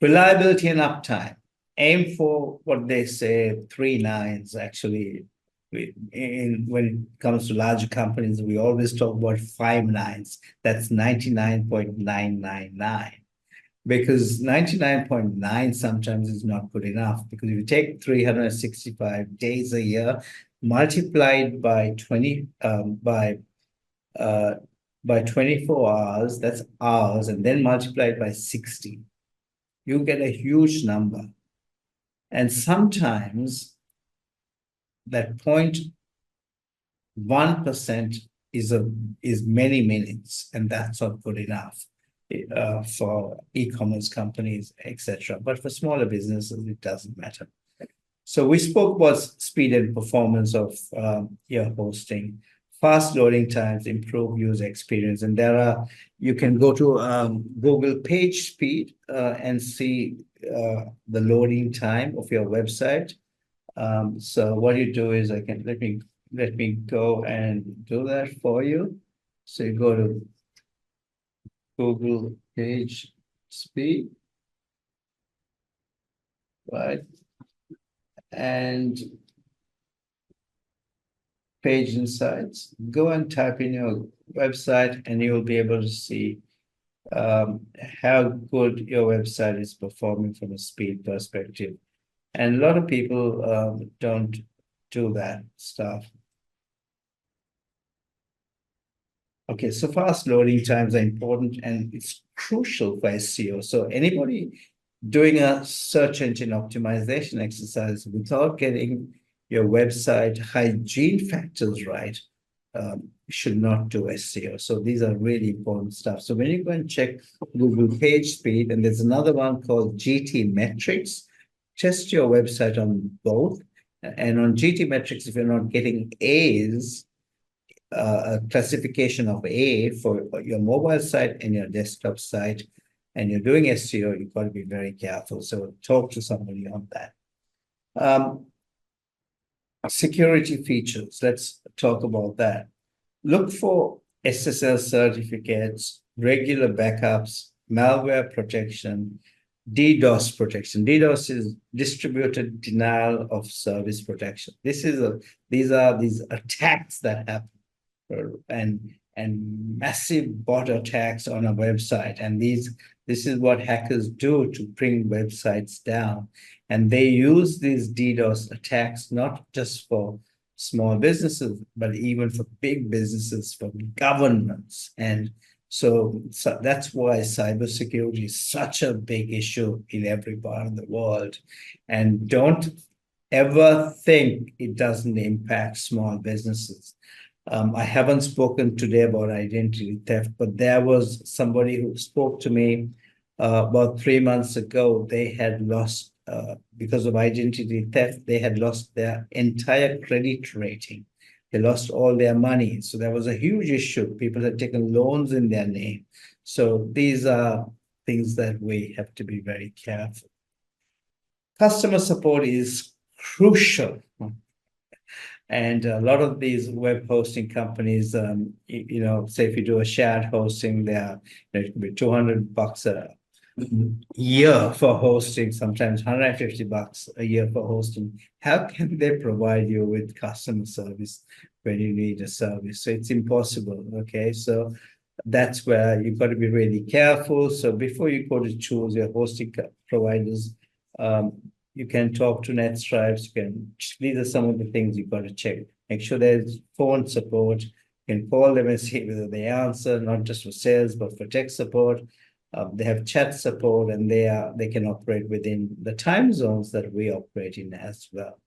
Reliability and uptime. Aim for what they say 3 nines. Actually, when it comes to larger companies, we always talk about 5 nines. That's 99.999. Because 99.9 sometimes is not good enough. Because if you take 365 days a year, multiplied by 20 uh, by 24 hours, that's hours, and then multiplied by 60, you get a huge number. And sometimes that 0.1% is many minutes, and that's not good enough for e-commerce companies, etc. But for smaller businesses, it doesn't matter. So we spoke about speed and performance of your hosting, fast loading times, improve user experience, and you can go to Google Page Speed and see the loading time of your website. So what you do is let me go and do that for you. So you go to Google Page Speed, right? And Page Insights. Go and type in your website, and you'll be able to see how good your website is performing from a speed perspective. And a lot of people don't do that stuff. Okay, so fast loading times are important, and it's crucial for SEO. So anybody doing a search engine optimization exercise without getting your website hygiene factors right should not do SEO. So these are really important stuff. So when you go and check Google Page Speed, and there's another one called GT Metrics, test your website on both. And on GT Metrics, if you're not getting A's, a classification of A for your mobile site and your desktop site, and you're doing SEO, you've got to be very careful. So talk to somebody on that. Security features. Let's talk about that. Look for SSL certificates, regular backups, malware protection, DDoS protection. DDoS is distributed denial of service protection. These are these attacks that happen, and massive bot attacks on a website. And this is what hackers do to bring websites down. And they use these DDoS attacks not just for small businesses, but even for big businesses, for governments. And so that's why cybersecurity is such a big issue in every part of the world. And don't ever think it doesn't impact small businesses. I haven't spoken today about identity theft, but there was somebody who spoke to me about 3 months ago. They had lost, because of identity theft, they had lost their entire credit rating. They lost all their money. So there was a huge issue. People had taken loans in their name. So these are things that we have to be very careful. Customer support is crucial. And a lot of these web hosting companies, say if you do a shared hosting, it could be $200 a year for hosting, sometimes $150 a year for hosting. How can they provide you with customer service when you need a service? So it's impossible. Okay, so that's where you've got to be really careful. So before you go to choose your hosting providers, you can talk to NetStripes. These are some of the things you've got to check. Make sure there's phone support. You can call them and see whether they answer, not just for sales, but for tech support. They have chat support, and they can operate within the time zones that we operate in as well.